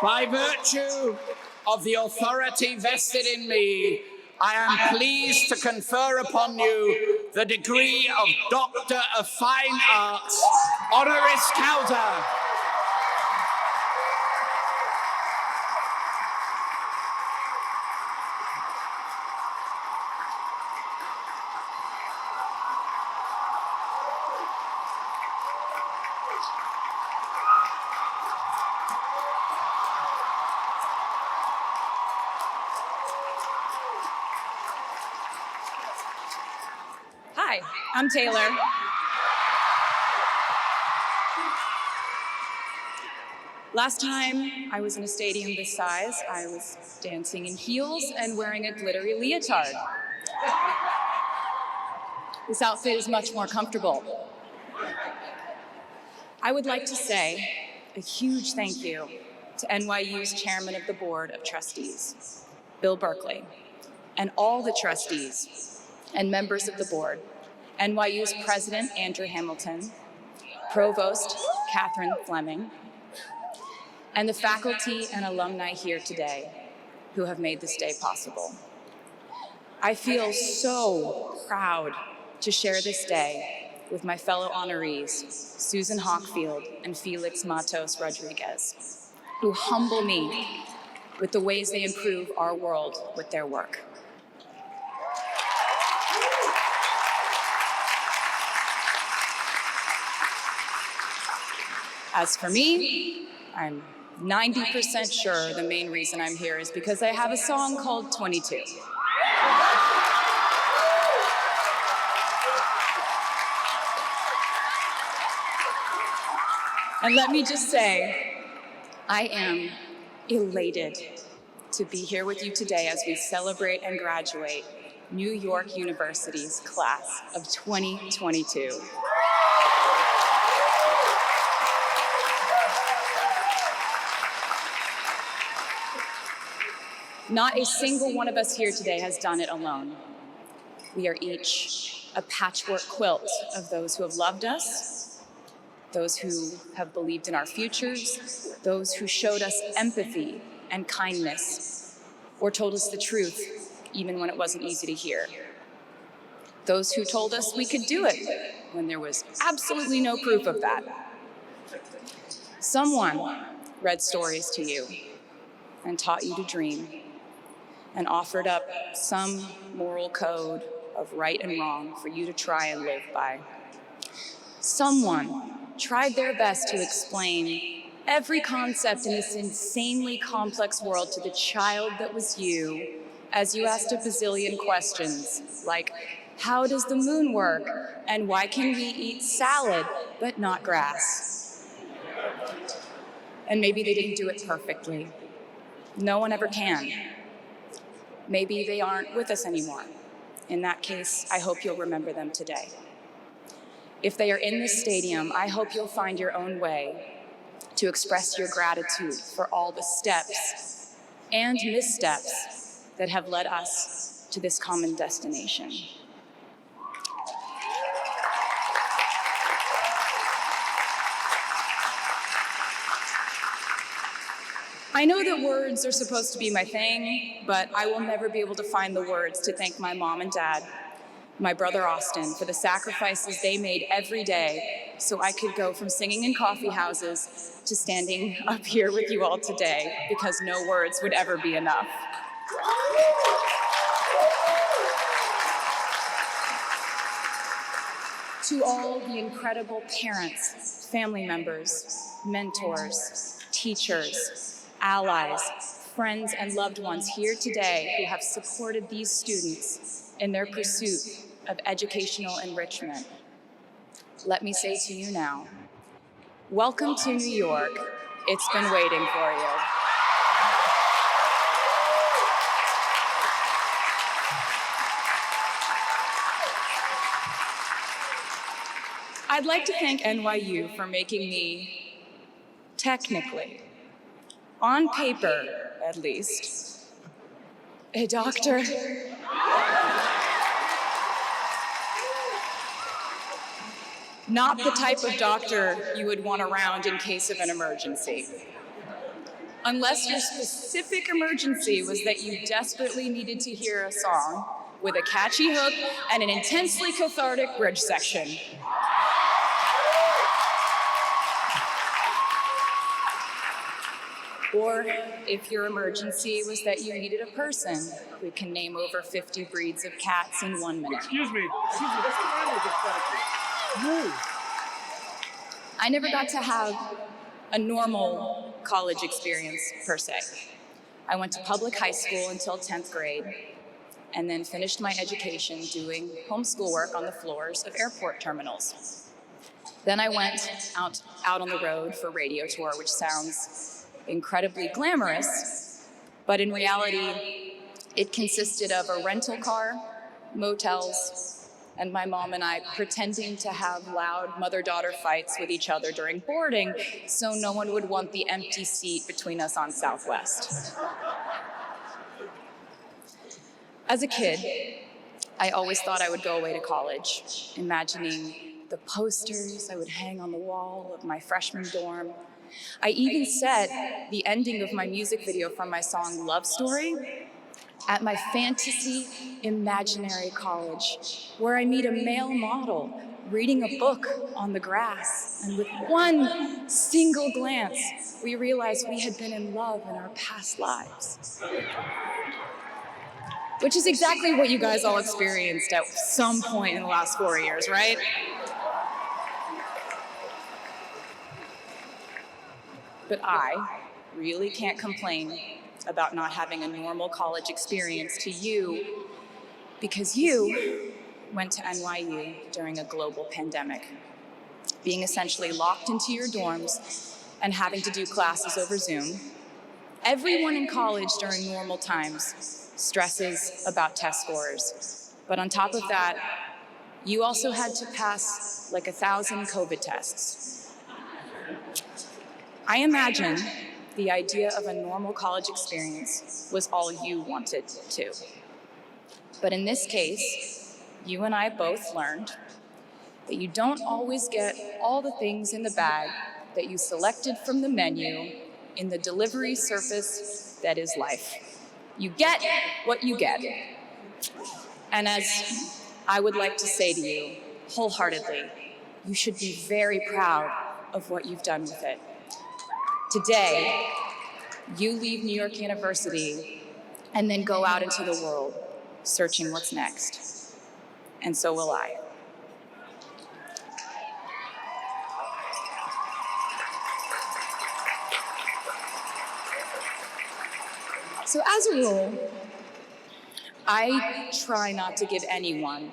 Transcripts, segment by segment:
By virtue of the authority vested in me, I am pleased to confer upon you the degree of Doctor of Fine Arts, honoris causa. Hi, I'm Taylor. Last time I was in a stadium this size, I was dancing in heels and wearing a glittery leotard. This outfit is much more comfortable. I would like to say a huge thank you to NYU's Chairman of the Board of Trustees, Bill Berkeley, and all the trustees and members of the board, NYU's President, Andrew Hamilton, Provost, Catherine Fleming, and the faculty and alumni here today who have made this day possible. I feel so proud to share this day with my fellow honorees, Susan Hockfield and Felix Matos Rodriguez, who humble me with the ways they improve our world with their work. As for me, I'm 90% sure the main reason I'm here is because I have a song called 22. And let me just say, I am elated to be here with you today as we celebrate and graduate New York University's class of 2022. Not a single one of us here today has done it alone. We are each a patchwork quilt of those who have loved us, those who have believed in our futures, those who showed us empathy and kindness, or told us the truth even when it wasn't easy to hear. Those who told us we could do it when there was absolutely no proof of that. Someone read stories to you and taught you to dream, and offered up some moral code of right and wrong for you to try and live by. Someone tried their best to explain every concept in this insanely complex world to the child that was you, as you asked a bazillion questions, like, how does the moon work? And why can we eat salad but not grass? And maybe they didn't do it perfectly. No one ever can. Maybe they aren't with us anymore. In that case, I hope you'll remember them today. If they are in this stadium, I hope you'll find your own way to express your gratitude for all the steps and missteps that have led us to this common destination. I know that words are supposed to be my thing, but I will never be able to find the words to thank my mom and dad, my brother Austin, for the sacrifices they made every day so I could go from singing in coffee houses to standing up here with you all today, because no words would ever be enough. To all the incredible parents, family members, mentors, teachers, allies, friends, and loved ones here today who have supported these students in their pursuit of educational enrichment, let me say to you now, welcome to New York. It's been waiting for you. I'd like to thank NYU for making me, technically, on paper at least, a doctor. Not the type of doctor you would want around in case of an emergency. Unless your specific emergency was that you desperately needed to hear a song with a catchy hook and an intensely cathartic bridge section. Or if your emergency was that you needed a person who can name over 50 breeds of cats in 1 minute. Excuse me, that's the language of no. I never got to have a normal college experience, per se. I went to public high school until 10th grade, and then finished my education doing homeschool work on the floors of airport terminals. Then I went out on the road for radio tour, which sounds incredibly glamorous, but in reality, it consisted of a rental car, motels, and my mom and I pretending to have loud mother-daughter fights with each other during boarding so no one would want the empty seat between us on Southwest. As a kid, I always thought I would go away to college, imagining the posters I would hang on the wall of my freshman dorm. I even set the ending of my music video from my song Love Story at my fantasy imaginary college, where I meet a male model reading a book on the grass, and with one single glance, we realized we had been in love in our past lives. Which is exactly what you guys all experienced at some point in the last 4 years, right? But I really can't complain about not having a normal college experience to you, because you went to NYU during a global pandemic, being essentially locked into your dorms and having to do classes over Zoom. Everyone in college during normal times stresses about test scores. But on top of that, you also had to pass like 1,000 COVID tests. I imagine the idea of a normal college experience was all you wanted too. But in this case, you and I both learned that you don't always get all the things in the bag that you selected from the menu in the delivery service that is life. You get what you get. And as I would like to say to you wholeheartedly, you should be very proud of what you've done with it. Today, you leave New York University and then go out into the world searching what's next. And so will I. So as a rule, I try not to give anyone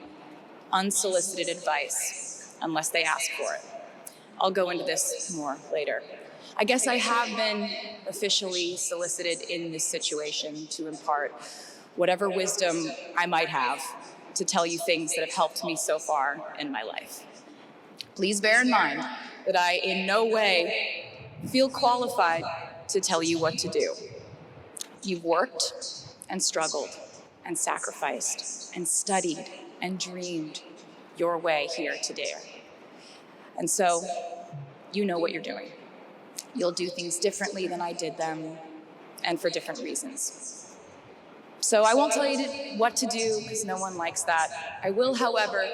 unsolicited advice unless they ask for it. I'll go into this more later. I guess I have been officially solicited in this situation to impart whatever wisdom I might have to tell you things that have helped me so far in my life. Please bear in mind that I in no way feel qualified to tell you what to do. You've worked and struggled and sacrificed and studied and dreamed your way here today. And so you know what you're doing. You'll do things differently than I did them, and for different reasons. So I won't tell you what to do, because no one likes that. I will, however,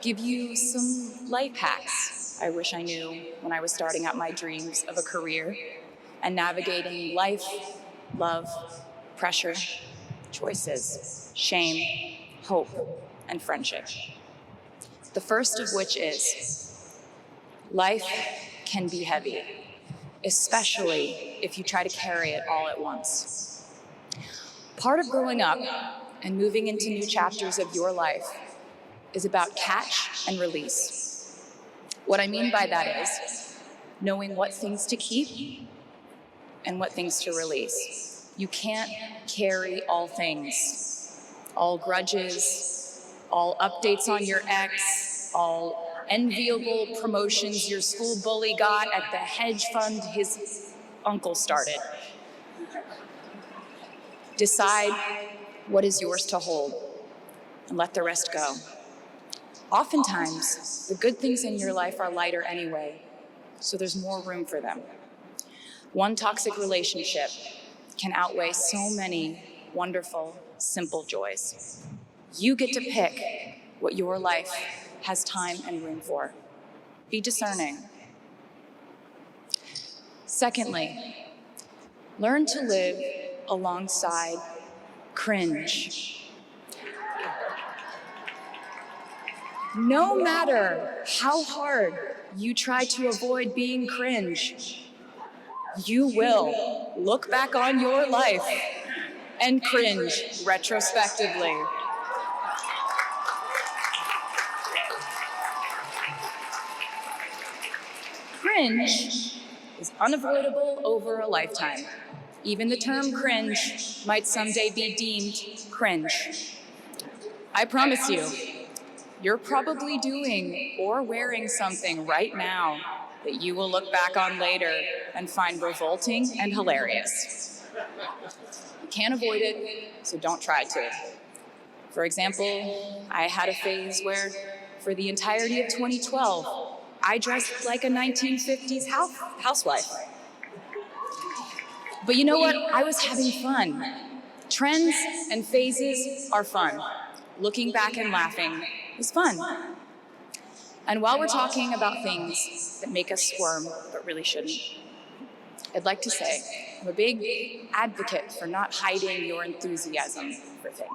give you some life hacks I wish I knew when I was starting out my dreams of a career and navigating life, love, pressure, choices, shame, hope, and friendship. The first of which is, life can be heavy, especially if you try to carry it all at once. Part of growing up and moving into new chapters of your life is about catch and release. What I mean by that is knowing what things to keep and what things to release. You can't carry all things, all grudges, all updates on your ex, all enviable promotions your school bully got at the hedge fund his uncle started. Decide what is yours to hold and let the rest go. Oftentimes, the good things in your life are lighter anyway, so there's more room for them. One toxic relationship can outweigh so many wonderful, simple joys. You get to pick what your life has time and room for. Be discerning. Secondly, learn to live alongside cringe. No matter how hard you try to avoid being cringe, you will look back on your life and cringe retrospectively. Cringe is unavoidable over a lifetime. Even the term cringe might someday be deemed cringe. I promise you, you're probably doing or wearing something right now that you will look back on later and find revolting and hilarious. You can't avoid it, so don't try to. For example, I had a phase where, for the entirety of 2012, I dressed like a 1950s housewife. But you know what? I was having fun. Trends and phases are fun. Looking back and laughing is fun. And while we're talking about things that make us squirm, but really shouldn't, I'd like to say I'm a big advocate for not hiding your enthusiasm for things.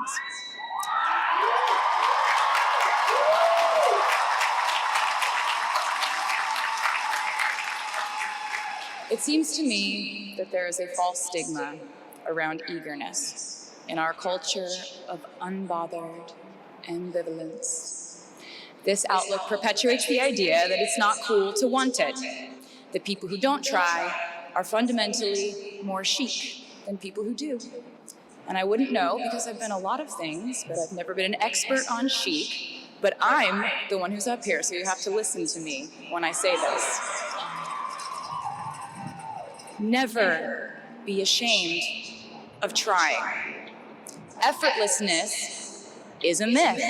It seems to me that there is a false stigma around eagerness in our culture of unbothered ambivalence. This outlook perpetuates the idea that it's not cool to want it, that people who don't try are fundamentally more chic than people who do. And I wouldn't know because I've been a lot of things, but I've never been an expert on chic, but I'm the one who's up here, so you have to listen to me when I say this. Never be ashamed of trying. Effortlessness is a myth.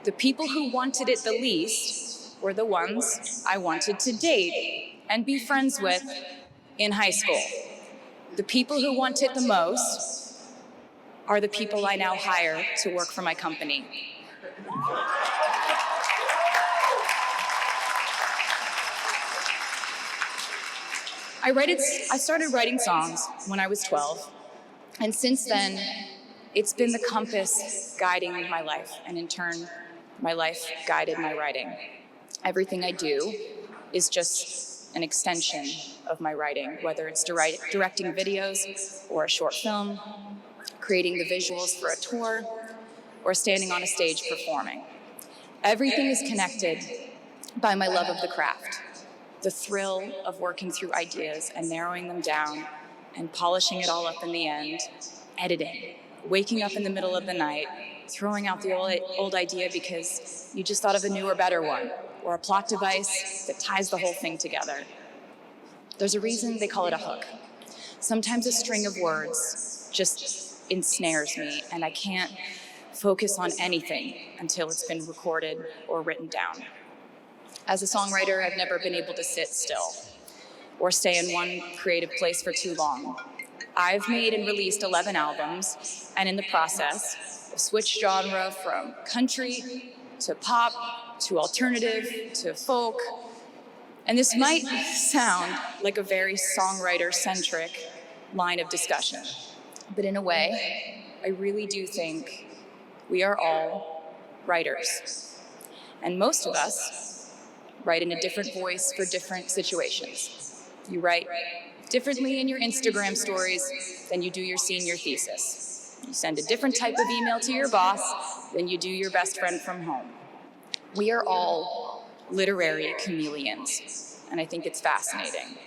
The people who wanted it the least were the ones I wanted to date and be friends with in high school. The people who want it the most are the people I now hire to work for my company. I started writing songs when I was 12, and since then, it's been the compass guiding my life, and in turn, my life guided my writing. Everything I do is just an extension of my writing, whether it's directing videos or a short film, creating the visuals for a tour, or standing on a stage performing. Everything is connected by my love of the craft. The thrill of working through ideas and narrowing them down and polishing it all up in the end, editing, waking up in the middle of the night, throwing out the old idea because you just thought of a newer, better one, or a plot device that ties the whole thing together. There's a reason they call it a hook. Sometimes a string of words just ensnares me, and I can't focus on anything until it's been recorded or written down. As a songwriter, I've never been able to sit still or stay in one creative place for too long. I've made and released 11 albums, and in the process, I've switched genre from country to pop to alternative to folk. And this might sound like a very songwriter-centric line of discussion, but in a way, I really do think we are all writers. And most of us write in a different voice for different situations. You write differently in your Instagram stories than you do your senior thesis. You send a different type of email to your boss than you do your best friend from home. We are all literary chameleons, and I think it's fascinating.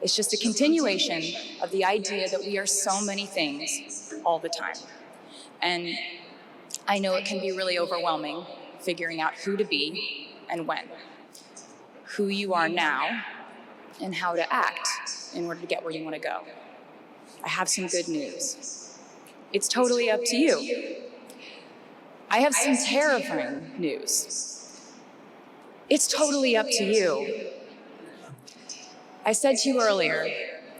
It's just a continuation of the idea that we are so many things all the time. And I know it can be really overwhelming figuring out who to be and when. Who you are now, and how to act in order to get where you want to go. I have some good news. It's totally up to you. I have some terrifying news. It's totally up to you. I said to you earlier,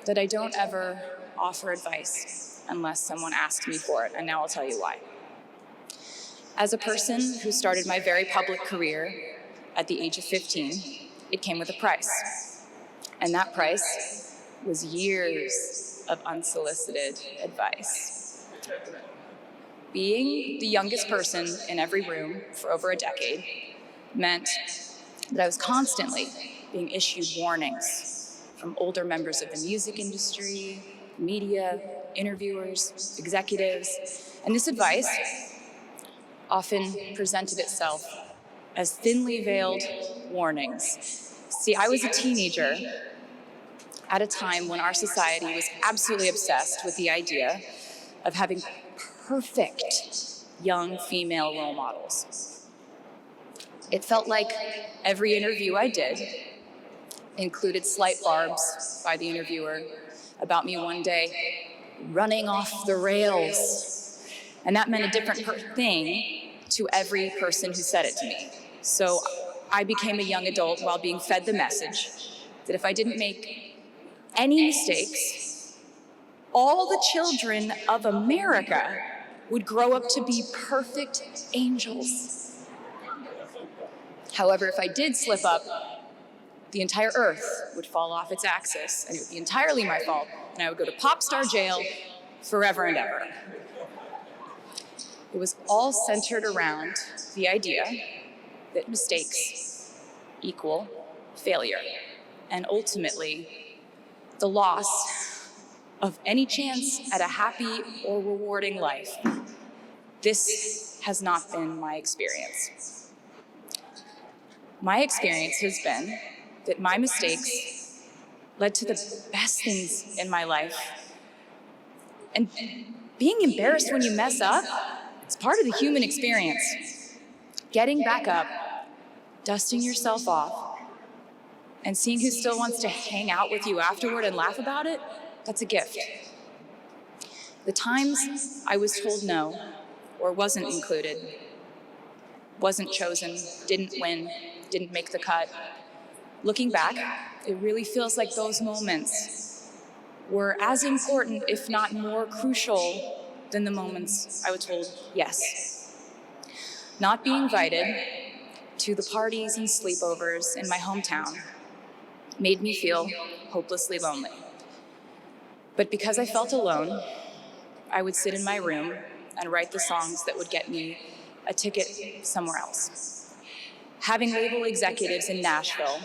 that I don't ever offer advice unless someone asks me for it, and now I'll tell you why. As a person who started my very public career at the age of 15, it came with a price. And that price was years of unsolicited advice. Being the youngest person in every room for over a decade meant that I was constantly being issued warnings from older members of the music industry, media, interviewers, executives, and this advice often presented itself as thinly veiled warnings. See, I was a teenager at a time when our society was absolutely obsessed with the idea of having perfect young female role models. It felt like every interview I did included slight barbs by the interviewer about me one day running off the rails. And that meant a different thing to every person who said it to me. So I became a young adult while being fed the message that if I didn't make any mistakes, all the children of America would grow up to be perfect angels. However, if I did slip up, the entire earth would fall off its axis, and it would be entirely my fault, and I would go to pop star jail forever and ever. It was all centered around the idea that mistakes equal failure, and ultimately the loss of any chance at a happy or rewarding life. This has not been my experience. My experience has been that my mistakes led to the best things in my life. And being embarrassed when you mess up, it's part of the human experience. Getting back up, dusting yourself off, and seeing who still wants to hang out with you afterward and laugh about it, that's a gift. The times I was told no, or wasn't included, wasn't chosen, didn't win, didn't make the cut, looking back, it really feels like those moments were as important, if not more crucial, than the moments I was told yes. Not being invited to the parties and sleepovers in my hometown made me feel hopelessly lonely. But because I felt alone, I would sit in my room and write the songs that would get me a ticket somewhere else. Having label executives in Nashville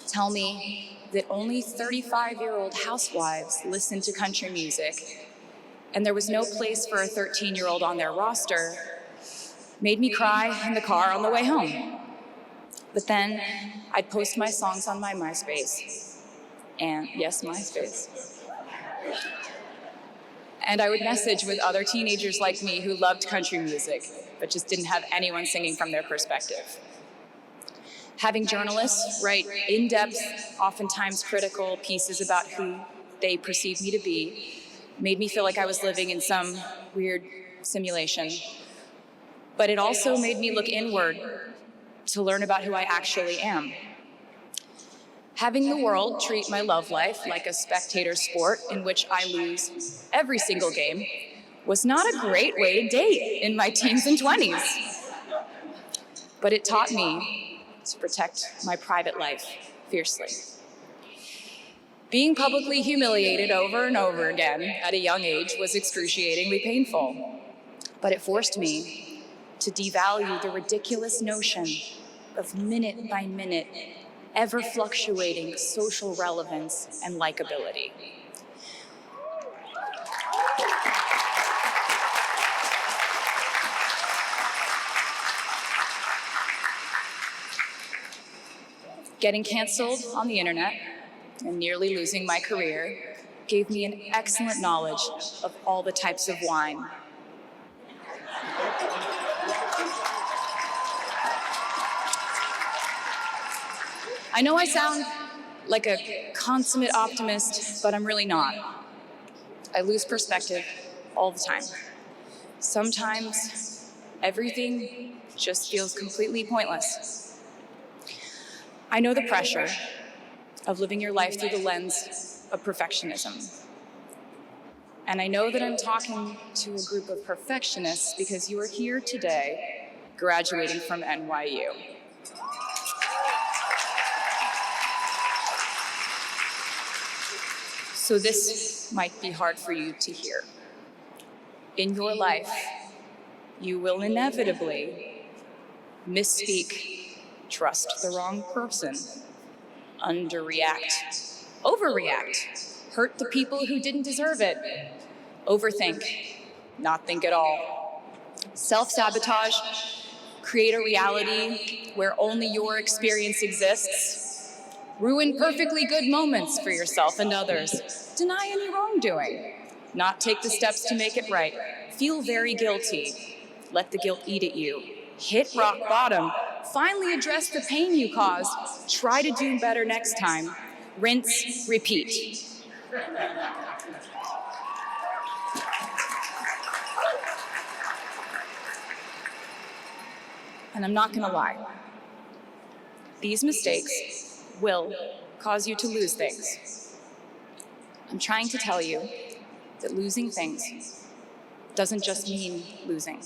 tell me that only 35-year-old housewives listen to country music, and there was no place for a 13-year-old on their roster, made me cry in the car on the way home. But then I'd post my songs on my MySpace, and yes, MySpace. And I would message with other teenagers like me who loved country music, but just didn't have anyone singing from their perspective. Having journalists write in-depth, oftentimes critical pieces about who they perceive me to be made me feel like I was living in some weird simulation. But it also made me look inward to learn about who I actually am. Having the world treat my love life like a spectator sport in which I lose every single game was not a great way to date in my teens and 20s. But it taught me to protect my private life fiercely. Being publicly humiliated over and over again at a young age was excruciatingly painful, but it forced me to devalue the ridiculous notion of minute-by-minute, ever-fluctuating social relevance and likability. Getting canceled on the internet and nearly losing my career gave me an excellent knowledge of all the types of wine. I know I sound like a consummate optimist, but I'm really not. I lose perspective all the time. Sometimes everything just feels completely pointless. I know the pressure of living your life through the lens of perfectionism. And I know that I'm talking to a group of perfectionists because you are here today graduating from NYU. So this might be hard for you to hear. In your life, you will inevitably misspeak, trust the wrong person, underreact, overreact, hurt the people who didn't deserve it, overthink, not think at all, self-sabotage, create a reality where only your experience exists, ruin perfectly good moments for yourself and others, deny any wrongdoing, not take the steps to make it right, feel very guilty, let the guilt eat at you, hit rock bottom, finally address the pain you caused, try to do better next time, rinse, repeat. And I'm not gonna lie, these mistakes will cause you to lose things. I'm trying to tell you that losing things doesn't just mean losing.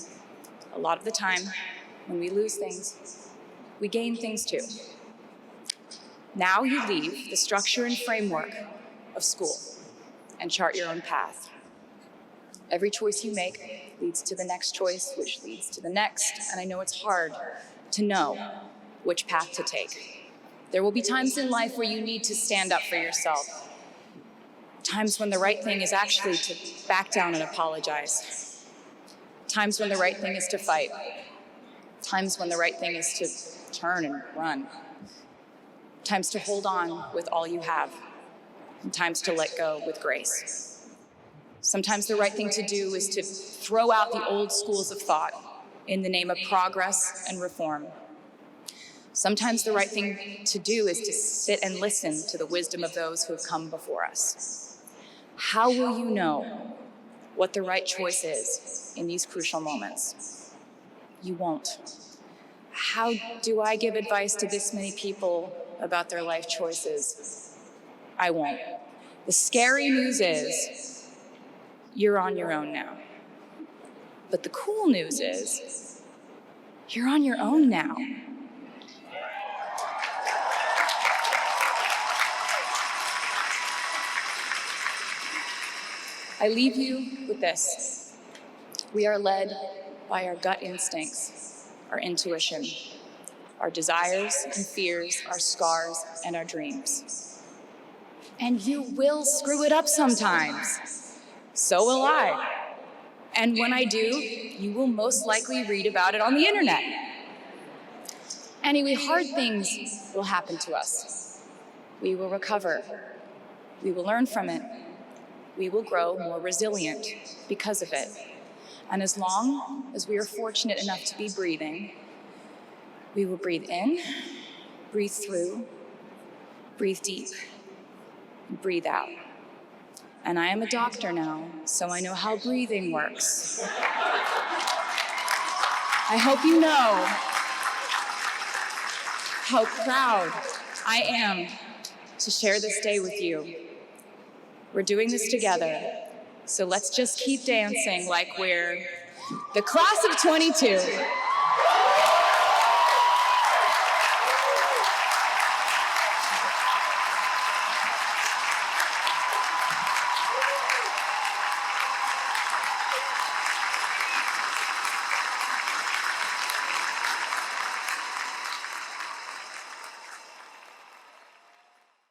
A lot of the time, when we lose things, we gain things too. Now you leave the structure and framework of school and chart your own path. Every choice you make leads to the next choice, which leads to the next, and I know it's hard to know which path to take. There will be times in life where you need to stand up for yourself. Times when the right thing is actually to back down and apologize. Times when the right thing is to fight. Times when the right thing is to turn and run. Times to hold on with all you have. And times to let go with grace. Sometimes the right thing to do is to throw out the old schools of thought in the name of progress and reform. Sometimes the right thing to do is to sit and listen to the wisdom of those who have come before us. How will you know what the right choice is in these crucial moments? You won't. How do I give advice to this many people about their life choices? I won't. The scary news is you're on your own now. But the cool news is you're on your own now. I leave you with this. We are led by our gut instincts, our intuition, our desires and fears, our scars and our dreams. And you will screw it up sometimes. So will I. And when I do, you will most likely read about it on the internet. Anyway, hard things will happen to us. We will recover. We will learn from it. We will grow more resilient because of it. And as long as we are fortunate enough to be breathing, we will breathe in, breathe through, breathe deep, and breathe out. And I am a doctor now, so I know how breathing works. I hope you know how proud I am to share this day with you. We're doing this together, so let's just keep dancing like we're the class of 22.